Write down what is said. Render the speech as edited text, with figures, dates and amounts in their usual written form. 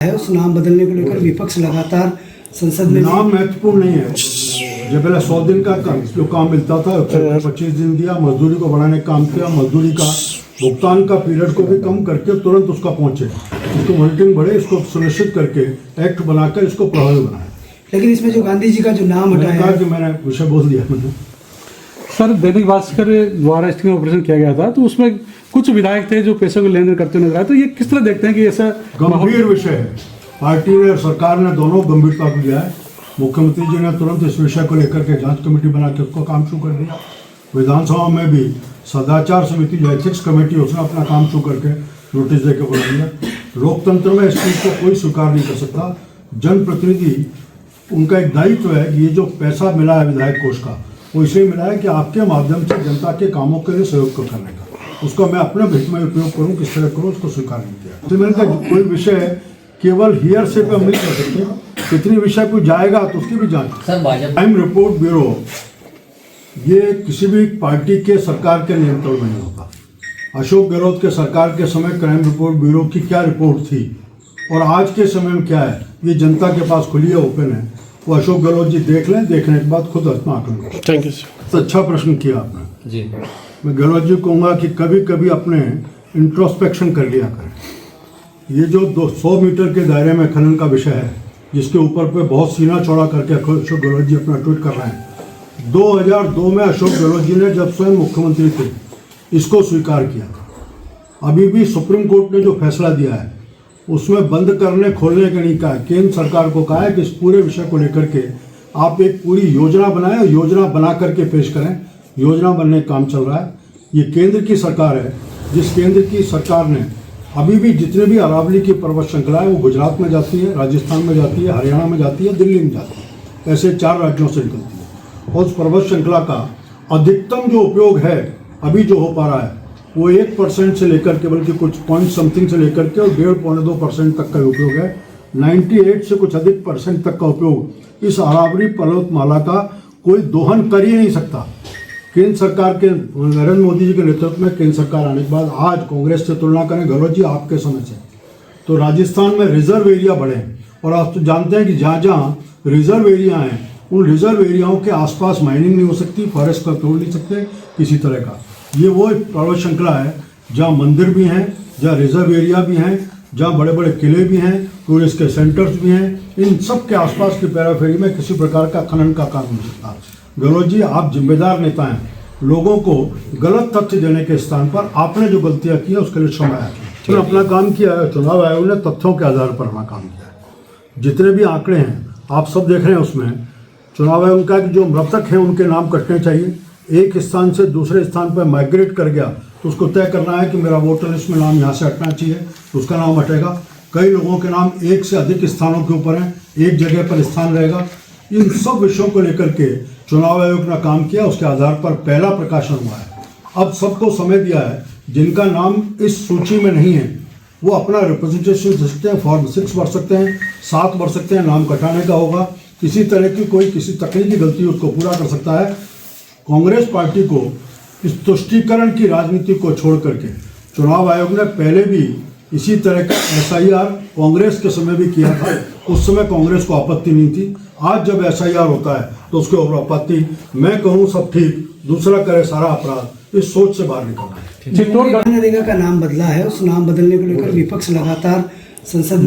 है उस नाम बदलने को लेकर विपक्ष लगातार संसद में। नाम महत्वपूर्ण नहीं है। जब पहले 100 दिन का जो काम मिलता था 25 दिन दिया, मजदूरी को बढ़ाने का काम किया, मजदूरी का भुगतान का पीरियड को भी कम करके तुरंत उसका पहुंचे, इसको मॉनिटरिंग बढ़े, इसको सुनिश्चित करके एक्ट बनाकर इसको प्रभावी बनाए। लेकिन इसमें जो गांधी जी का जो नाम हटाया, कि मैंने विषय बोल दिया मैंने। सर, दैनिक भास्कर द्वारा स्टिंग ऑपरेशन किया गया था, तो उसमें कुछ विधायक थे जो पैसों के लेन देन करते नजर आए, तो ये किस तरह देखते हैं कि ऐसा गंभीर विषय है? पार्टी ने और सरकार ने दोनों गंभीरता को लिया है। मुख्यमंत्री जी ने तुरंत इस विषय को लेकर के जांच कमेटी बना के उसको काम शुरू कर दिया। विधानसभा में भी सदाचार समिति जो एथिक्स कमेटी, उसने अपना काम शुरू करके नोटिस देकर बुला दिया। लोकतंत्र में इस चीज़ को कोई स्वीकार नहीं कर सकता। जनप्रतिनिधि, उनका एक दायित्व है कि ये जो पैसा मिला है विधायक कोष का, वो इसलिए मिला है कि आपके माध्यम से जनता के कामों के लिए सहयोग करने का, उसको मैं अपने हित में उपयोग करूं, किस तरह करूं, उसको स्वीकार नहीं किया। तो मैंने कहा कोई विषय केवल हियर से पे हम नहीं कर सकते, कितनी विषय को जाएगा तो उसकी भी जांच। क्राइम रिपोर्ट ब्यूरो ये किसी भी पार्टी के सरकार के नियंत्रण में नहीं होता। अशोक गहलोत के सरकार के समय क्राइम रिपोर्ट ब्यूरो की क्या रिपोर्ट थी और आज के समय में क्या है, ये जनता के पास खुली है, ओपन है। वो अशोक गहलोत जी देख लें, देखने के बाद खुद आत्मा आकलन करें। Thank you sir. तो अच्छा प्रश्न किया आपने जी। मैं गहलोत जी कहूँगा कि कभी कभी अपने इंट्रोस्पेक्शन कर लिया करें। ये जो 200 मीटर के दायरे में खनन का विषय है, जिसके ऊपर पे बहुत सीना चौड़ा करके अशोक गहलोत जी अपना ट्वीट कर रहे हैं, 2002 में अशोक गहलोत जी ने जब स्वयं मुख्यमंत्री थे इसको स्वीकार किया था। अभी भी सुप्रीम कोर्ट ने जो फैसला दिया है उसमें बंद करने खोलने का नहीं कहा। केंद्र सरकार को कहा है कि इस पूरे विषय को लेकर के आप एक पूरी योजना बनाएं, योजना बना करके पेश करें। योजना बनने का काम चल रहा है। ये केंद्र की सरकार है, जिस केंद्र की सरकार ने अभी भी जितने भी अरावली की पर्वत श्रृंखला है वो गुजरात में जाती है, राजस्थान में जाती है, हरियाणा में जाती है, दिल्ली में जाती है, ऐसे 4 राज्यों से निकलती है। और उस पर्वत श्रृंखला का अधिकतम जो उपयोग है अभी जो हो पा रहा है वो 1% से लेकर के, बल्कि कुछ पॉइंट समथिंग से लेकर के और 1.5-2% तक का उपयोग है। 98 से कुछ अधिक % तक का उपयोग इस अरावली पर्वतमाला का कोई दोहन कर ही नहीं सकता। केंद्र सरकार के नरेंद्र मोदी जी के नेतृत्व में केंद्र सरकार आने के बाद आज कांग्रेस से तुलना करें गहलोत जी आपके समय से, तो राजस्थान में रिजर्व एरिया बढ़े। और आप तो जानते हैं कि जहाँ जहाँ रिजर्व एरिया हैं उन रिजर्व एरियाओं के आसपास माइनिंग नहीं हो सकती, फॉरेस्ट का तोड़ नहीं सकते किसी तरह का। ये वो पर्वत श्रृंखला है जहाँ मंदिर भी हैं, जहाँ रिजर्व एरिया भी हैं, जहाँ बड़े बड़े किले भी हैं, टूरिस्ट के सेंटर्स भी हैं। इन सब के आसपास की पैराफेरी में किसी प्रकार का खनन का काम नहीं सकता। गहलोत जी आप जिम्मेदार नेता हैं, लोगों को गलत तथ्य देने के स्थान पर आपने जो गलतियां की है उसके लिए क्षमा है। तो अपना काम किया है। चुनाव आयोग ने तथ्यों के आधार पर अपना काम किया है। जितने भी आंकड़े हैं आप सब देख रहे हैं, उसमें चुनाव आयोग का कि जो मृतक हैं उनके नाम कटने चाहिए। एक स्थान से दूसरे स्थान पर माइग्रेट कर गया तो उसको तय करना है कि मेरा वोटर लिस्ट में नाम यहाँ से हटना चाहिए, तो उसका नाम हटेगा। कई लोगों के नाम एक से अधिक स्थानों के ऊपर हैं, एक जगह पर स्थान रहेगा। इन सब विषयों को लेकर के चुनाव आयोग ने काम किया, उसके आधार पर पहला प्रकाशन हुआ है। अब सबको समय दिया है, जिनका नाम इस सूची में नहीं है वो अपना रिप्रेजेंटेशन दे सकते हैं, फॉर्म 6 भर सकते हैं, 7 भर सकते हैं, नाम कटाने का होगा। किसी तरह की कोई किसी तकनीकी गलती उसको पूरा कर सकता है। कांग्रेस पार्टी को इस तुष्टीकरण की राजनीति को छोड़ करके चुनाव आयोग ने पहले भी इसी तरह का SIR कांग्रेस के समय भी किया था, उस समय कांग्रेस को आपत्ति नहीं थी। आज जब SIR होता है तो उसके ऊपर आपत्ति। मैं कहूँ सब ठीक, दूसरा करे सारा अपराध। इस सोच से बाहर निकलना है। मनरेगा का नाम बदला है, उस नाम बदलने को लेकर विपक्ष लगातार संसद